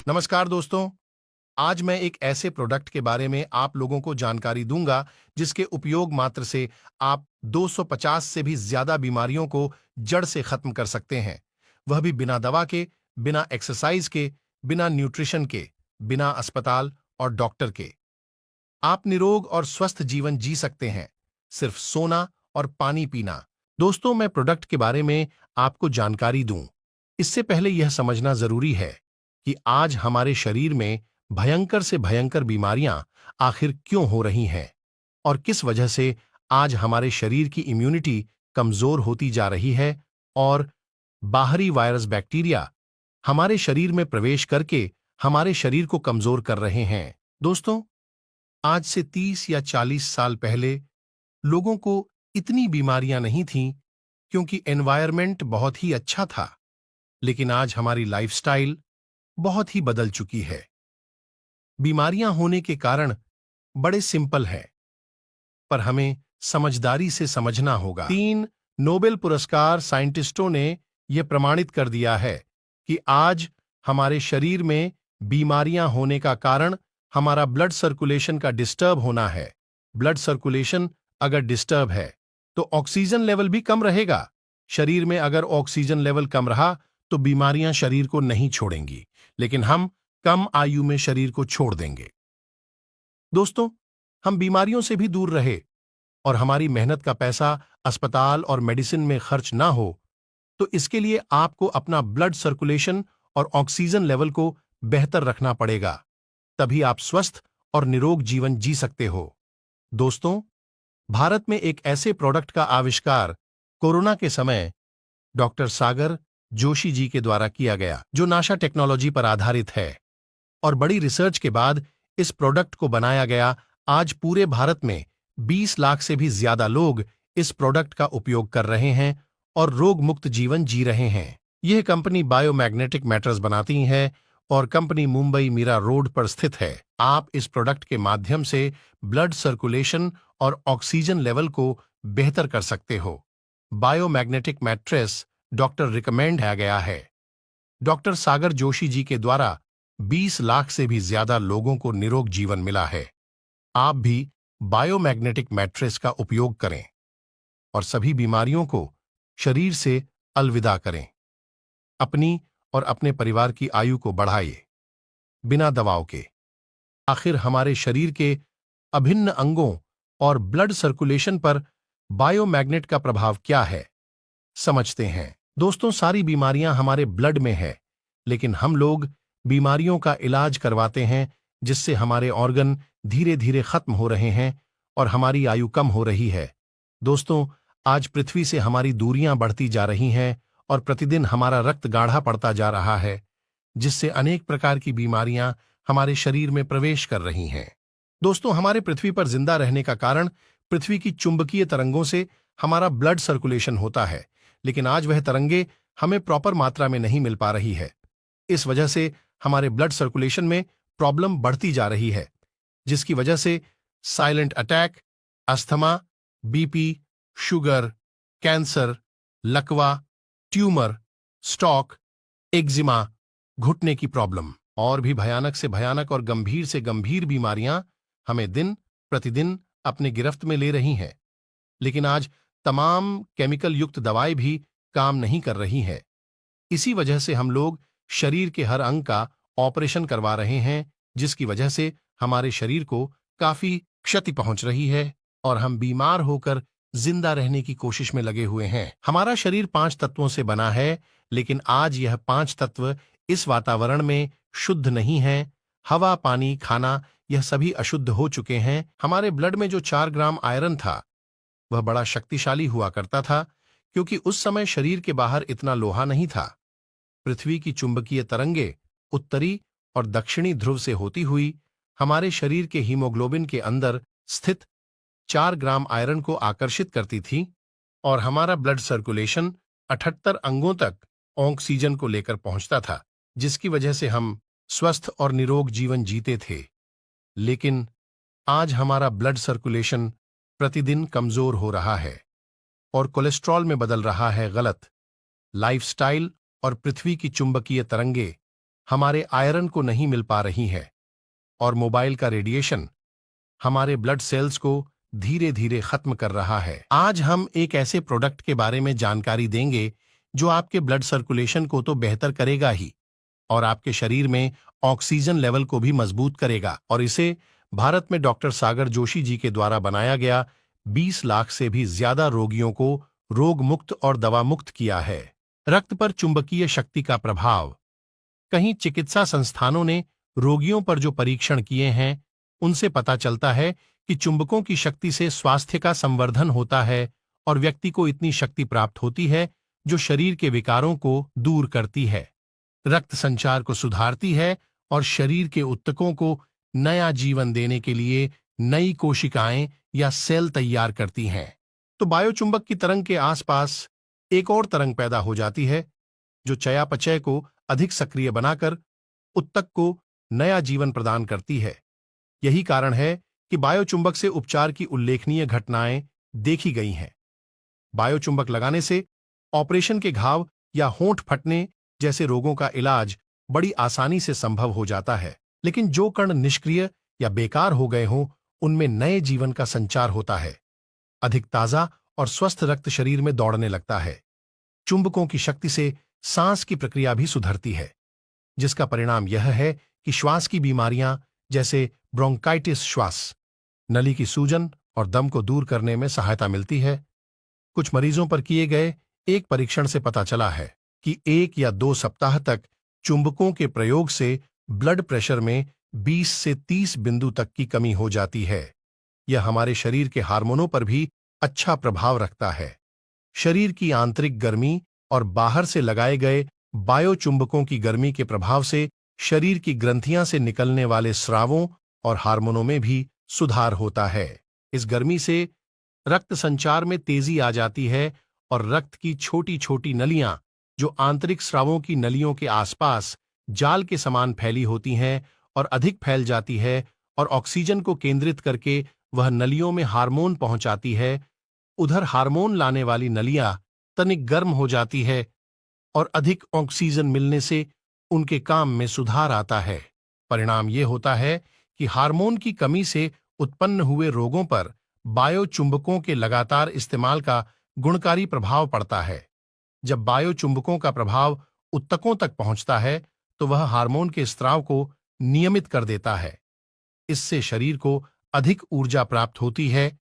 नमस्कार दोस्तों। आज मैं एक ऐसे प्रोडक्ट के बारे में आप लोगों को जानकारी दूंगा जिसके उपयोग मात्र से आप 250 से भी ज्यादा बीमारियों को जड़ से खत्म कर सकते हैं। वह भी बिना दवा के, बिना एक्सरसाइज के, बिना न्यूट्रिशन के, बिना अस्पताल और डॉक्टर के। आप निरोग और स्वस्थ जीवन जी सकते हैं, सिर्फ सोना और पानी पीना। दोस्तों, मैं प्रोडक्ट के बारे में आपको जानकारी दूं, इससे पहले यह समझना जरूरी है कि आज हमारे शरीर में भयंकर से भयंकर बीमारियां आखिर क्यों हो रही हैं और किस वजह से आज हमारे शरीर की इम्यूनिटी कमजोर होती जा रही है और बाहरी वायरस बैक्टीरिया हमारे शरीर में प्रवेश करके हमारे शरीर को कमजोर कर रहे हैं। दोस्तों, आज से 30 या 40 साल पहले लोगों को इतनी बीमारियां नहीं थीं क्योंकि एनवायरनमेंट बहुत ही अच्छा था। लेकिन आज हमारी लाइफस्टाइल बहुत ही बदल चुकी है। बीमारियां होने के कारण बड़े सिंपल है, पर हमें समझदारी से समझना होगा। 3 नोबेल पुरस्कार साइंटिस्टों ने यह प्रमाणित कर दिया है कि आज हमारे शरीर में बीमारियां होने का कारण हमारा ब्लड सर्कुलेशन का डिस्टर्ब होना है। ब्लड सर्कुलेशन अगर डिस्टर्ब है तो ऑक्सीजन लेवल भी कम रहेगा। शरीर में अगर ऑक्सीजन लेवल कम रहा तो बीमारियां शरीर को नहीं छोड़ेंगी, लेकिन हम कम आयु में शरीर को छोड़ देंगे। दोस्तों, हम बीमारियों से भी दूर रहे और हमारी मेहनत का पैसा अस्पताल और मेडिसिन में खर्च ना हो, तो इसके लिए आपको अपना ब्लड सर्कुलेशन और ऑक्सीजन लेवल को बेहतर रखना पड़ेगा। तभी आप स्वस्थ और निरोग जीवन जी सकते हो। दोस्तों, भारत में एक ऐसे प्रोडक्ट का आविष्कार कोरोना के समय डॉक्टर सागर जोशी जी के द्वारा किया गया, जो नासा टेक्नोलॉजी पर आधारित है। और बड़ी रिसर्च के बाद इस प्रोडक्ट को बनाया गया। आज पूरे भारत में 20 लाख से भी ज्यादा लोग इस प्रोडक्ट का उपयोग कर रहे हैं और रोग मुक्त जीवन जी रहे हैं। यह कंपनी बायोमैग्नेटिक मैटर्स बनाती है और कंपनी मुंबई मीरा रोड पर स्थित है। आप इस प्रोडक्ट के माध्यम से ब्लड सर्कुलेशन और ऑक्सीजन लेवल को बेहतर कर सकते हो। बायोमैग्नेटिक मैट्रेस डॉक्टर रिकमेंड किया गया है। डॉक्टर सागर जोशी जी के द्वारा 20 लाख से भी ज्यादा लोगों को निरोग जीवन मिला है। आप भी बायोमैग्नेटिक मैट्रेस का उपयोग करें और सभी बीमारियों को शरीर से अलविदा करें। अपनी और अपने परिवार की आयु को बढ़ाइए बिना दवाओं के। आखिर हमारे शरीर के अभिन्न अंगों और ब्लड सर्कुलेशन पर बायोमैग्नेट का प्रभाव क्या है, समझते हैं। दोस्तों, सारी बीमारियां हमारे ब्लड में है, लेकिन हम लोग बीमारियों का इलाज करवाते हैं जिससे हमारे ऑर्गन धीरे धीरे खत्म हो रहे हैं और हमारी आयु कम हो रही है। दोस्तों, आज पृथ्वी से हमारी दूरियां बढ़ती जा रही हैं और प्रतिदिन हमारा रक्त गाढ़ा पड़ता जा रहा है, जिससे अनेक प्रकार की बीमारियां हमारे शरीर में प्रवेश कर रही हैं। दोस्तों, हमारे पृथ्वी पर जिंदा रहने का कारण पृथ्वी की चुंबकीय तरंगों से हमारा ब्लड सर्कुलेशन होता है, लेकिन आज वह तरंगे हमें प्रॉपर मात्रा में नहीं मिल पा रही है। इस वजह से हमारे ब्लड सर्कुलेशन में प्रॉब्लम बढ़ती जा रही है, जिसकी वजह से silent attack, asthma, BP, sugar, cancer, लकवा, ट्यूमर, स्ट्रोक, एक्जिमा, घुटने की प्रॉब्लम और भी भयानक से भयानक और गंभीर से गंभीर बीमारियां हमें दिन प्रतिदिन अपने गिरफ्त में ले रही हैं। लेकिन आज तमाम केमिकल युक्त दवाएं भी काम नहीं कर रही हैं। इसी वजह से हम लोग शरीर के हर अंग का ऑपरेशन करवा रहे हैं, जिसकी वजह से हमारे शरीर को काफी क्षति पहुंच रही है और हम बीमार होकर जिंदा रहने की कोशिश में लगे हुए हैं। हमारा शरीर 5 तत्वों से बना है, लेकिन आज यह 5 तत्व इस वातावरण में शुद्ध नहीं है। हवा, पानी, खाना, यह सभी अशुद्ध हो चुके हैं। हमारे ब्लड में जो 4 ग्राम आयरन था, वह बड़ा शक्तिशाली हुआ करता था, क्योंकि उस समय शरीर के बाहर इतना लोहा नहीं था। पृथ्वी की चुंबकीय तरंगे उत्तरी और दक्षिणी ध्रुव से होती हुई हमारे शरीर के हीमोग्लोबिन के अंदर स्थित 4 ग्राम आयरन को आकर्षित करती थी और हमारा ब्लड सर्कुलेशन 78 अंगों तक ऑक्सीजन को लेकर पहुंचता था, जिसकी वजह से हम स्वस्थ और निरोग जीवन जीते थे। लेकिन आज हमारा ब्लड सर्कुलेशन प्रतिदिन कमजोर हो रहा है और कोलेस्ट्रॉल में बदल रहा है। गलत लाइफस्टाइल और पृथ्वी की चुंबकीय तरंगे हमारे आयरन को नहीं मिल पा रही है और मोबाइल का रेडिएशन हमारे ब्लड सेल्स को धीरे धीरे खत्म कर रहा है। आज हम एक ऐसे प्रोडक्ट के बारे में जानकारी देंगे जो आपके ब्लड सर्कुलेशन को तो बेहतर करेगा ही और आपके शरीर में ऑक्सीजन लेवल को भी मजबूत करेगा। और इसे भारत में डॉक्टर सागर जोशी जी के द्वारा बनाया गया 20 लाख से भी ज्यादा रोगियों को रोग मुक्त और दवा मुक्त किया है। रक्त पर चुंबकीय शक्ति का प्रभाव। कहीं चिकित्सा संस्थानों ने रोगियों पर जो परीक्षण किए हैं उनसे पता चलता है कि चुंबकों की शक्ति से स्वास्थ्य का संवर्धन होता है और व्यक्ति को इतनी शक्ति प्राप्त होती है जो शरीर के विकारों को दूर करती है, रक्त संचार को सुधारती है और शरीर के ऊतकों को नया जीवन देने के लिए नई कोशिकाएं या सेल तैयार करती हैं। तो बायोचुंबक की तरंग के आसपास एक और तरंग पैदा हो जाती है जो चयापचय को अधिक सक्रिय बनाकर ऊतक को नया जीवन प्रदान करती है। यही कारण है कि बायोचुंबक से उपचार की उल्लेखनीय घटनाएं देखी गई हैं। बायोचुंबक लगाने से ऑपरेशन के घाव या होंठ फटने जैसे रोगों का इलाज बड़ी आसानी से संभव हो जाता है, लेकिन जो कण निष्क्रिय या बेकार हो गए हों उनमें नए जीवन का संचार होता है। अधिक ताजा और स्वस्थ रक्त शरीर में दौड़ने लगता है। चुंबकों की शक्ति से सांस की प्रक्रिया भी सुधरती है, जिसका परिणाम यह है कि श्वास की बीमारियां जैसे ब्रोंकाइटिस, श्वास नली की सूजन और दम को दूर करने में सहायता मिलती है। कुछ मरीजों पर किए गए एक परीक्षण से पता चला है कि 1 या 2 सप्ताह तक चुंबकों के प्रयोग से ब्लड प्रेशर में 20 से 30 बिंदु तक की कमी हो जाती है। यह हमारे शरीर के हार्मोनों पर भी अच्छा प्रभाव रखता है। शरीर की आंतरिक गर्मी और बाहर से लगाए गए बायोचुंबकों की गर्मी के प्रभाव से शरीर की ग्रंथियां से निकलने वाले स्रावों और हार्मोनों में भी सुधार होता है। इस गर्मी से रक्त संचार में तेजी आ जाती है और रक्त की छोटी छोटी नलियां जो आंतरिक स्रावों की नलियों के आसपास जाल के समान फैली होती हैं और अधिक फैल जाती है और ऑक्सीजन को केंद्रित करके वह नलियों में हार्मोन पहुंचाती है। उधर हार्मोन लाने वाली नलियां तनिक गर्म हो जाती है और अधिक ऑक्सीजन मिलने से उनके काम में सुधार आता है। परिणाम ये होता है कि हार्मोन की कमी से उत्पन्न हुए रोगों पर बायोचुंबकों के लगातार इस्तेमाल का गुणकारी प्रभाव पड़ता है। जब बायोचुंबकों का प्रभाव ऊतकों तक पहुंचता है तो वह हार्मोन के स्राव को नियमित कर देता है। इससे शरीर को अधिक ऊर्जा प्राप्त होती है